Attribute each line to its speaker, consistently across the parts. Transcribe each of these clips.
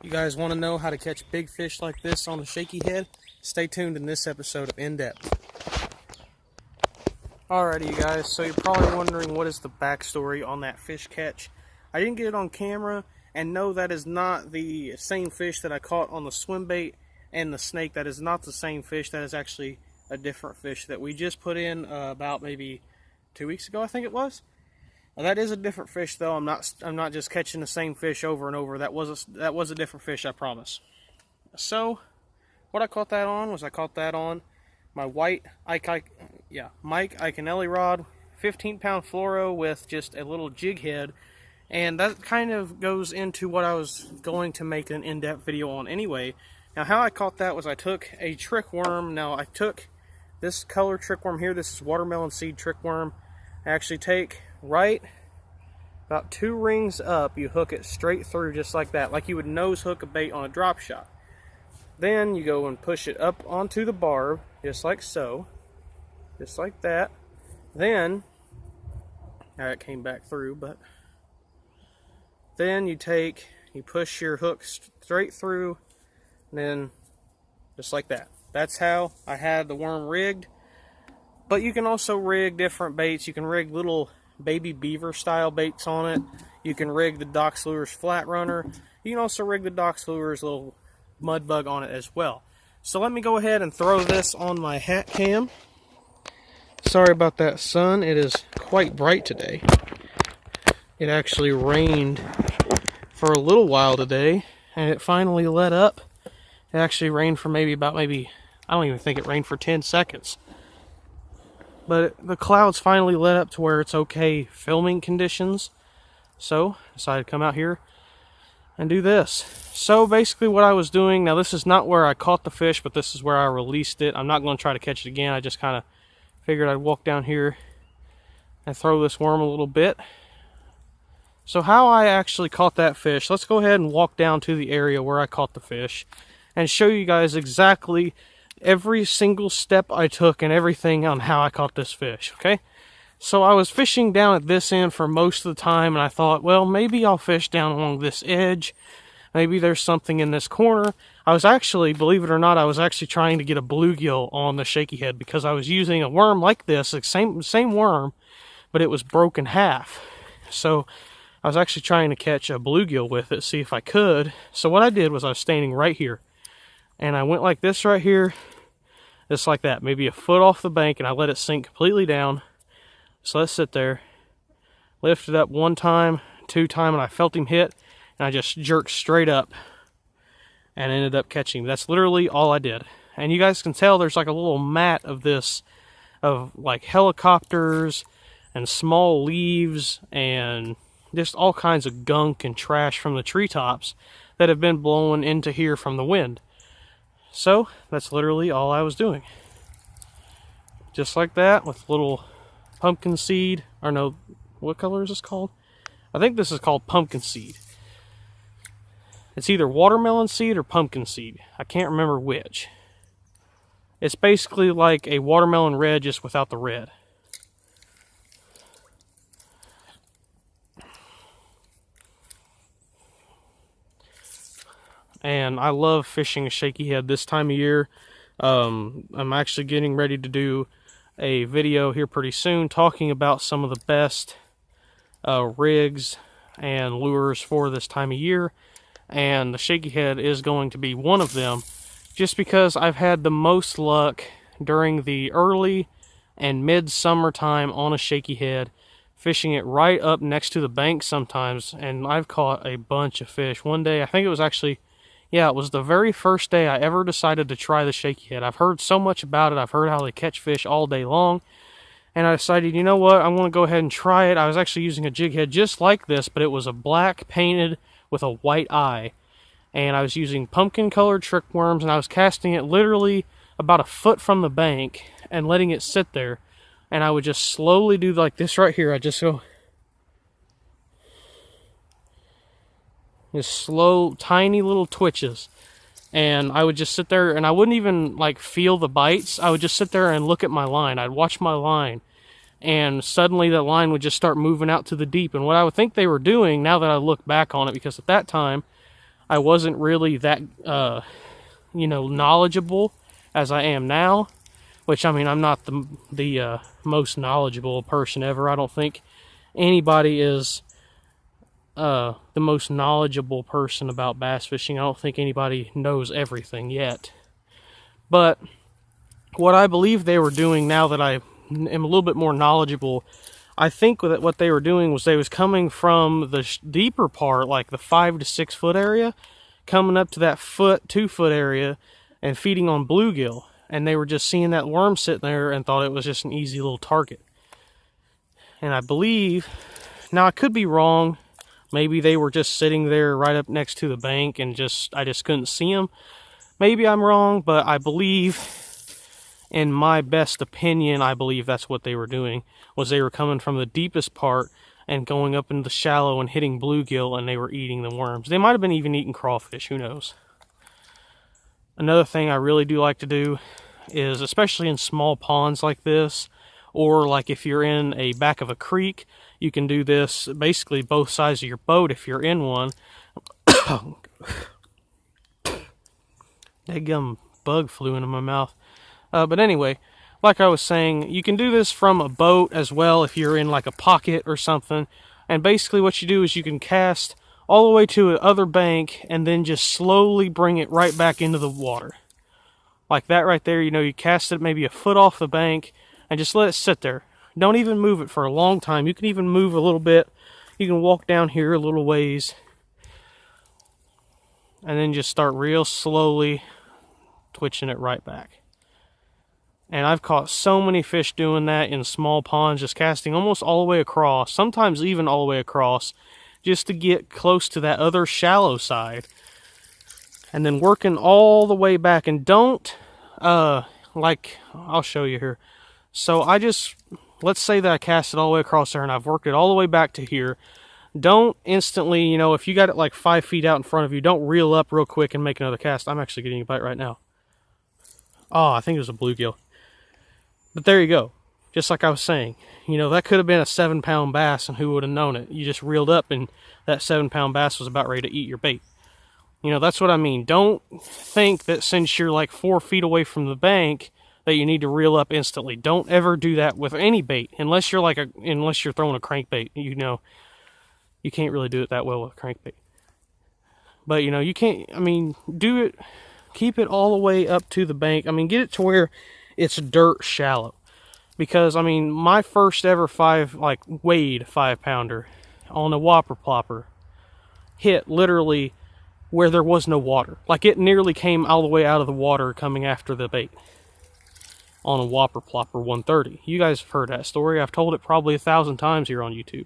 Speaker 1: You guys want to know how to catch big fish like this on the shaky head? Stay tuned in this episode of In Depth. Alrighty, you guys, so you're probably wondering what is the backstory on that fish catch. I didn't get it on camera, and no, that is not the same fish that I caught on the swim bait and the snake. That is not the same fish. That is actually a different fish that we just put in about maybe 2 weeks ago, I think it was. That is a different fish, though. I'm not just catching the same fish over and over. That was a different fish, I promise. So, what I caught that on was my white Mike Iaconelli rod, 15-pound fluoro with just a little jig head, and that kind of goes into what I was going to make an in-depth video on anyway. Now, how I caught that was I took a trick worm. Now, I took this color trick worm here. This is watermelon seed trick worm. I actually take right about 2 rings up, you hook it straight through just like that, like you would nose hook a bait on a drop shot. Then you go and push it up onto the barb, just like so, just like that. Then, it came back through, but then you push your hook straight through, and then just like that. That's how I had the worm rigged. But you can also rig different baits. You can rig little baby beaver style baits on it. You can rig the Dox Lures flat runner. You can also rig the Dox Lures little mud bug on it as well. So let me go ahead and throw this on my hat cam. Sorry about that, sun. It is quite bright today. It actually rained for a little while today, and it finally let up. It actually rained for maybe I don't even think it rained for 10 seconds. But the clouds finally let up to where it's okay filming conditions. So, I decided to come out here and do this. So, basically what I was doing, now this is not where I caught the fish, but this is where I released it. I'm not going to try to catch it again. I just kind of figured I'd walk down here and throw this worm a little bit. So, how I actually caught that fish, let's go ahead and walk down to the area where I caught the fish and show you guys exactly every single step I took and everything on how I caught this fish, okay? So I was fishing down at this end for most of the time, and I thought, well, maybe I'll fish down along this edge. Maybe there's something in this corner. I was actually, believe it or not, I was actually trying to get a bluegill on the shaky head because I was using a worm like this, the same worm, but it was broken half. So I was actually trying to catch a bluegill with it, see if I could. So what I did was I was standing right here, and I went like this right here, just like that, maybe a foot off the bank, and I let it sink completely down. So let's sit there, lift it up 1 time, 2 times, and I felt him hit, and I just jerked straight up and ended up catching him. That's literally all I did. And you guys can tell there's like a little mat of this, of like helicopters and small leaves and just all kinds of gunk and trash from the treetops that have been blown into here from the wind. So, that's literally all I was doing. Just like that, with little pumpkin seed, or no, what color is this called? I think this is called pumpkin seed. It's either watermelon seed or pumpkin seed. I can't remember which. It's basically like a watermelon red, just without the red. And I love fishing a shaky head this time of year. I'm actually getting ready to do a video here pretty soon talking about some of the best rigs and lures for this time of year. And the shaky head is going to be one of them, just because I've had the most luck during the early and mid-summer time on a shaky head, fishing it right up next to the bank sometimes, and I've caught a bunch of fish. One day, I think it was actually, yeah, it was the very first day I ever decided to try the shaky head. I've heard so much about it. I've heard how they catch fish all day long. And I decided, you know what, I'm going to go ahead and try it. I was actually using a jig head just like this, but it was a black painted with a white eye. And I was using pumpkin colored trick worms, and I was casting it literally about a foot from the bank and letting it sit there. And I would just slowly do like this right here. I just go, just slow, tiny little twitches. And I would just sit there, and I wouldn't even like feel the bites. I would just sit there and look at my line. I'd watch my line, and suddenly that line would just start moving out to the deep. And what I would think they were doing, now that I look back on it, because at that time I wasn't really that, you know, knowledgeable as I am now. Which, I mean, I'm not the most knowledgeable person ever. I don't think anybody is the most knowledgeable person about bass fishing. I don't think anybody knows everything yet. But what I believe they were doing, now that I am a little bit more knowledgeable, I think that what they were doing was they was coming from the deeper part, like the 5 to 6 foot area, coming up to that 2 foot area and feeding on bluegill. And they were just seeing that worm sitting there and thought it was just an easy little target. And I believe, now I could be wrong, maybe they were just sitting there right up next to the bank and I just couldn't see them. Maybe I'm wrong, but I believe, in my best opinion, I believe that's what they were doing, was they were coming from the deepest part and going up into the shallow and hitting bluegill, and they were eating the worms. They might have been even eating crawfish, who knows. Another thing I really do like to do is, especially in small ponds like this, or like if you're in a back of a creek, you can do this basically both sides of your boat if you're in one. That gum bug flew into my mouth. But anyway, like I was saying, you can do this from a boat as well if you're in like a pocket or something. And basically what you do is you can cast all the way to the other bank and then just slowly bring it right back into the water. Like that right there, you know, you cast it maybe a foot off the bank and just let it sit there. Don't even move it for a long time. You can even move a little bit. You can walk down here a little ways and then just start real slowly twitching it right back. And I've caught so many fish doing that in small ponds, just casting almost all the way across, sometimes even all the way across, just to get close to that other shallow side. And then working all the way back. And don't, like, I'll show you here. So let's say that I cast it all the way across there and I've worked it all the way back to here. Don't instantly, you know, if you got it like 5 feet out in front of you, don't reel up real quick and make another cast. I'm actually getting a bite right now. Oh, I think it was a bluegill. But there you go. Just like I was saying, you know, that could have been a 7-pound bass and who would have known it? You just reeled up and that 7-pound bass was about ready to eat your bait. You know, that's what I mean. Don't think that since you're like 4 feet away from the bank that you need to reel up instantly. Don't ever do that with any bait unless you're throwing a crankbait. You know, you can't really do it that well with a crankbait. But you know, you can't, I mean, do it, keep it all the way up to the bank. I mean, get it to where it's dirt shallow. Because, I mean, my first ever weighed 5-pounder on a whopper plopper hit literally where there was no water. Like, it nearly came all the way out of the water coming after the bait on a whopper plopper 130. You guys have heard that story. I've told it probably 1,000 times here on YouTube.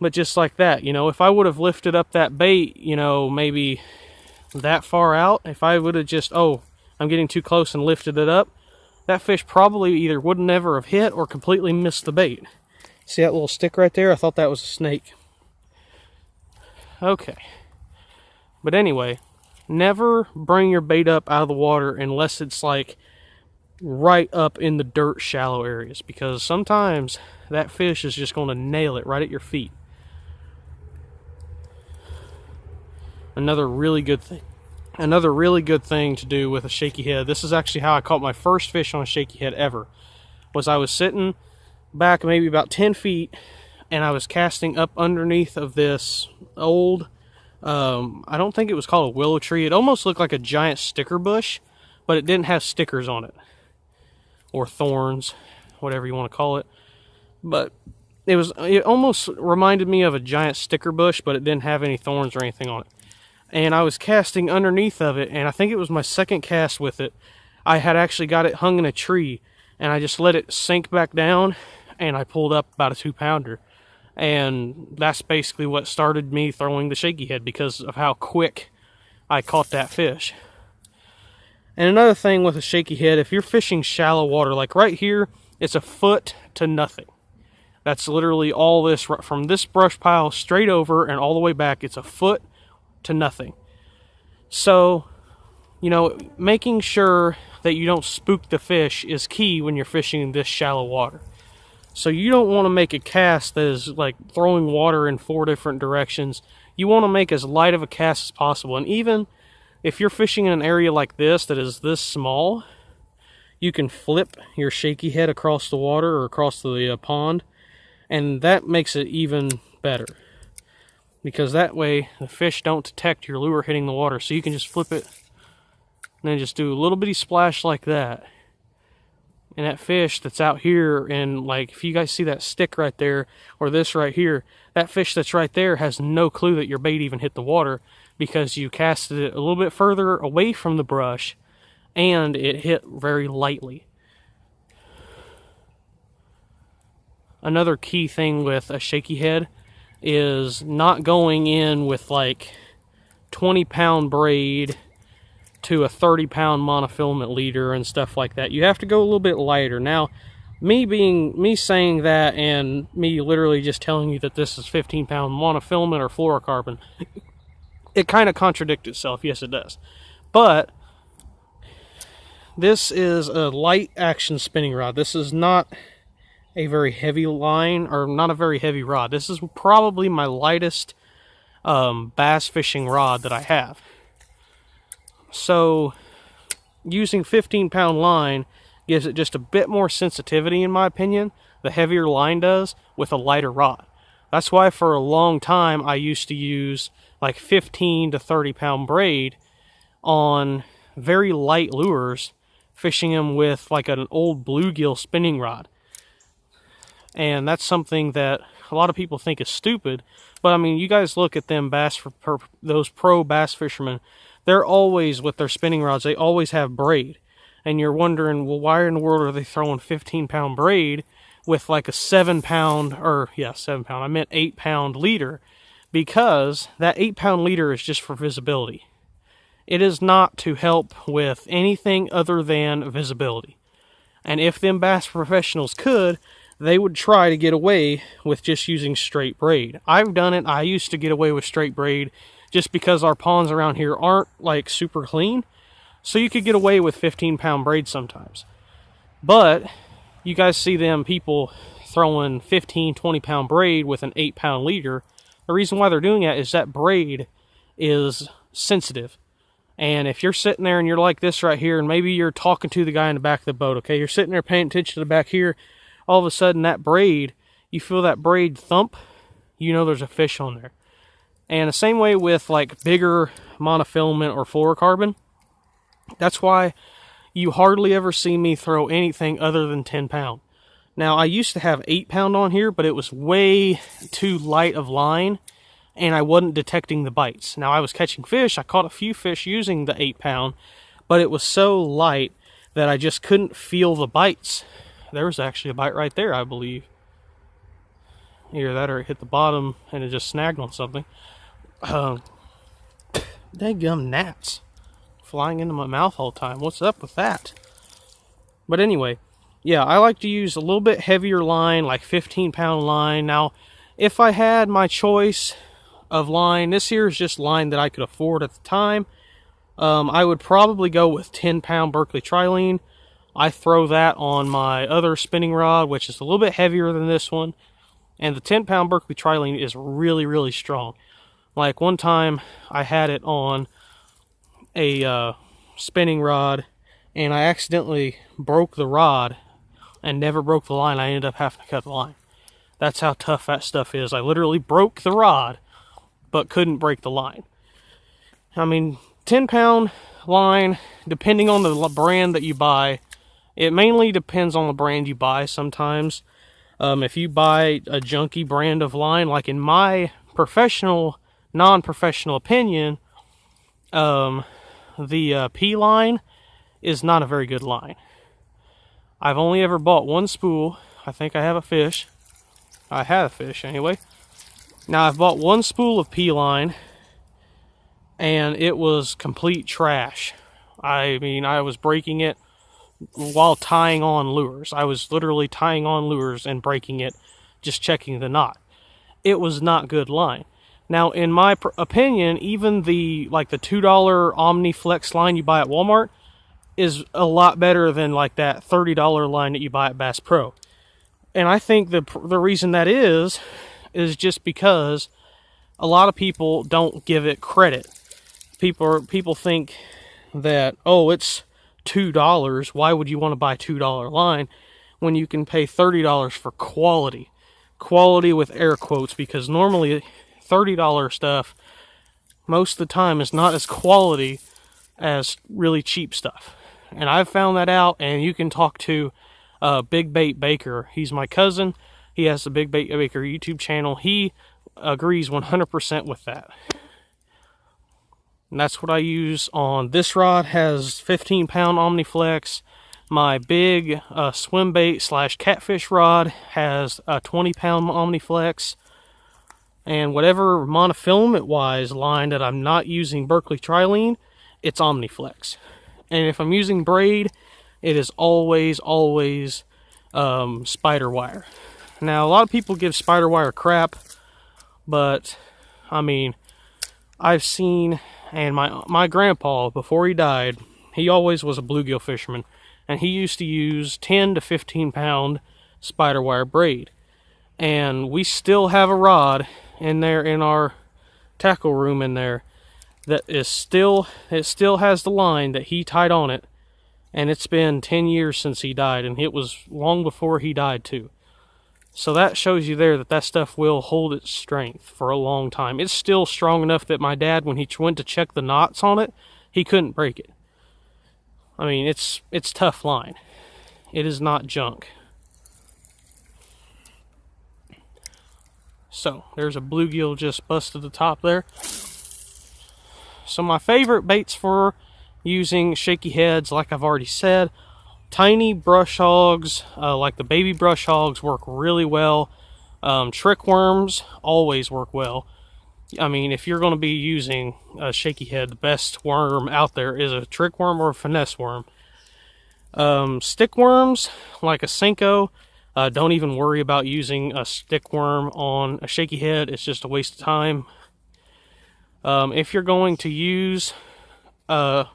Speaker 1: But just like that, you know, if I would have lifted up that bait, you know, maybe that far out, if I would have just, oh, I'm getting too close and lifted it up, that fish probably either would never have hit or completely missed the bait. See that little stick right there? I thought that was a snake. Okay. But anyway, never bring your bait up out of the water unless it's like right up in the dirt shallow areas, because sometimes that fish is just going to nail it right at your feet. Another really good thing to do with a shaky head, this is actually how I caught my first fish on a shaky head ever, was I was sitting back maybe about 10 feet and I was casting up underneath of this old, I don't think it was called a willow tree. It almost looked like a giant sticker bush, but it didn't have stickers on it. Or thorns, whatever you want to call it. But it almost reminded me of a giant sticker bush, but it didn't have any thorns or anything on it. And I was casting underneath of it, and I think it was my second cast with it. I had actually got it hung in a tree, and I just let it sink back down, and I pulled up about a 2-pounder. And that's basically what started me throwing the shaky head, because of how quick I caught that fish. And another thing with a shaky head, if you're fishing shallow water, like right here, it's a foot to nothing. That's literally all this, from this brush pile straight over and all the way back, it's a foot to nothing. So, you know, making sure that you don't spook the fish is key when you're fishing in this shallow water. So you don't want to make a cast that is like throwing water in 4 different directions. you want to make as light of a cast as possible. And even if you're fishing in an area like this that is this small, you can flip your shaky head across the water or across the pond, and that makes it even better, because that way the fish don't detect your lure hitting the water. So you can just flip it and then just do a little bitty splash like that, and that fish that's out here, and like if you guys see that stick right there or this right here, that fish that's right there has no clue that your bait even hit the water, because you casted it a little bit further away from the brush and it hit very lightly. Another key thing with a shaky head is not going in with like 20-pound braid to a 30-pound monofilament leader and stuff like that. You have to go a little bit lighter. Now, me saying that and me literally just telling you that this is 15-pound monofilament or fluorocarbon, it kind of contradicts itself. Yes, it does. But this is a light action spinning rod. This is not a very heavy line, or not a very heavy rod. This is probably my lightest bass fishing rod that I have. So using 15-pound line gives it just a bit more sensitivity, in my opinion. The heavier line does with a lighter rod. That's why for a long time I used to use like 15 to 30-pound braid on very light lures, fishing them with like an old bluegill spinning rod. And that's something that a lot of people think is stupid, but I mean, you guys look at them those pro bass fishermen, they're always, with their spinning rods, they always have braid. And you're wondering, well, why in the world are they throwing 15-pound braid with like a 7-pound, or yeah, 7-pound, I meant 8-pound leader? Because that 8-pound leader is just for visibility. It is not to help with anything other than visibility. And if them bass professionals could, they would try to get away with just using straight braid. I've done it. I used to get away with straight braid just because our ponds around here aren't like super clean. So you could get away with 15-pound braid sometimes. But you guys see them people throwing 15, 20-pound braid with an 8-pound leader. The reason why they're doing that is that braid is sensitive. And if you're sitting there and you're like this right here, and maybe you're talking to the guy in the back of the boat, okay? You're sitting there paying attention to the back here. All of a sudden, that braid, you feel that braid thump, you know there's a fish on there. And the same way with like bigger monofilament or fluorocarbon. That's why you hardly ever see me throw anything other than 10-pound. Now, I used to have 8-pound on here, but it was way too light of line, and I wasn't detecting the bites. Now, I was catching fish. I caught a few fish using the 8-pound, but it was so light that I just couldn't feel the bites. There was actually a bite right there, I believe. Either that or it hit the bottom and it just snagged on something. Dadgum gnats flying into my mouth all the time. What's up with that? But anyway, yeah, I like to use a little bit heavier line, like 15-pound line. Now, if I had my choice of line, this here is just line that I could afford at the time. I would probably go with 10-pound Berkeley Trilene. I throw that on my other spinning rod, which is a little bit heavier than this one. And the 10-pound Berkeley Trilene is really, really strong. Like one time, I had it on a spinning rod, and I accidentally broke the rod and never broke the line. I ended up having to cut the line. That's how tough that stuff is. I literally broke the rod, but couldn't break the line. I mean, 10-pound line, depending on the brand that you buy, it mainly depends on the brand you buy sometimes. If you buy a junky brand of line, like in my professional, non-professional opinion, the P line is not a very good line. I've only ever bought one spool. I think I have a fish. I had a fish anyway. Now I've bought one spool of P line, and it was complete trash. I mean, I was breaking it while tying on lures. I was literally tying on lures and breaking it, just checking the knot. It was not good line. Now, in my opinion, even the $2 Omniflex line you buy at Walmart is a lot better than like that $30 line that you buy at Bass Pro. And I think the reason that is just because a lot of people don't give it credit. People think that, oh, it's $2. Why would you want to buy a $2 line when you can pay $30 for quality? Quality with air quotes, because normally $30 stuff most of the time is not as quality as really cheap stuff. And I've found that out, and you can talk to Big Bait Baker. He's my cousin. He has the Big Bait Baker YouTube channel. He agrees 100% with that. And that's what I use on this rod. Has 15-pound Omniflex. My big swim bait / catfish rod has a 20-pound Omniflex. And whatever monofilament wise line that I'm not using Berkeley Trilene, it's Omniflex. And if I'm using braid, it is always spider wire. Now, a lot of people give spider wire crap, but I mean, I've seen, and my grandpa, before he died, he always was a bluegill fisherman, and he used to use 10 to 15-pound spider wire braid. And we still have a rod in there in our tackle room in there that is still has the line that he tied on it, and it's been 10 years since he died, and it was long before he died too. So that shows you there that that stuff will hold its strength for a long time. It's still strong enough that my dad, when he went to check the knots on it, he couldn't break it. I mean, it's tough line. It is not junk. So there's a bluegill just busted the top there. So my favorite baits for using shaky heads, like I've already said, tiny brush hogs, like the baby brush hogs, work really well. Trick worms always work well. I mean, if you're going to be using a shaky head, the best worm out there is a trick worm or a finesse worm. Stick worms, like a Senko, don't even worry about using a stick worm on a shaky head. It's just a waste of time. If you're going to use a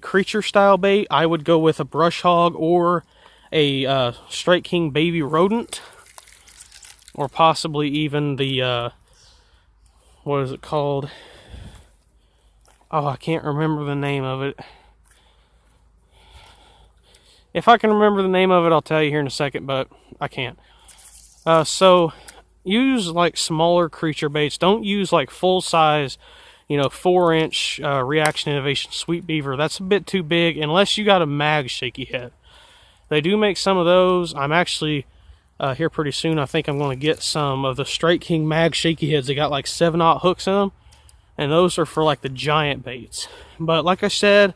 Speaker 1: creature style bait, I would go with a brush hog or a Strike King baby rodent, or possibly even the what is it called? Oh, I can't remember the name of it. If I can remember the name of it, I'll tell you here in a second, but I can't. So use like smaller creature baits. Don't use like full size, 4-inch Reaction Innovation Sweet Beaver. That's a bit too big unless you got a mag shaky head. They do make some of those. I'm actually here pretty soon. I think I'm going to get some of the Strike King mag shaky heads. They got like 7/0 hooks in them, and those are for like the giant baits. But like I said,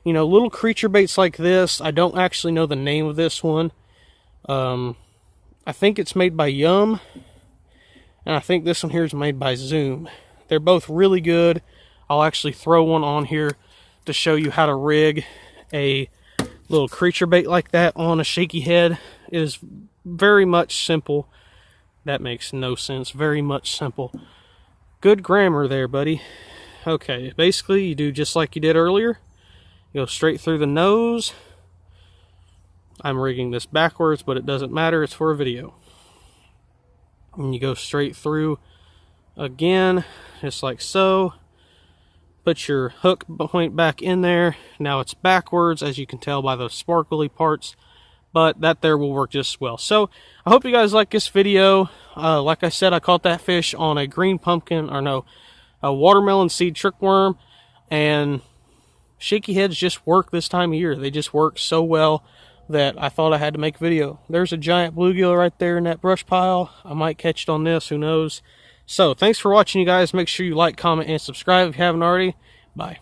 Speaker 1: little creature baits like this, I don't actually know the name of this one. I think it's made by Yum, and I think this one here is made by Zoom. They're both really good. I'll actually throw one on here to show you how to rig a little creature bait like that on a shaky head. It is very much simple. That makes no sense. Very much simple. Good grammar there, buddy. Okay, basically you do just like you did earlier. You go straight through the nose. I'm rigging this backwards, but it doesn't matter. It's for a video. And you go straight through again, just like so. Put your hook point back in there. Now it's backwards, as you can tell by those sparkly parts, but that there will work just as well. So I hope you guys like this video. Like I said, I caught that fish on a green pumpkin, or no, a watermelon seed trick worm, and shaky heads just work this time of year. They just work so well that I thought I had to make a video. There's a giant bluegill right there in that brush pile. I might catch it on this, who knows. So thanks for watching, you guys. Make sure you like, comment, and subscribe if you haven't already. Bye.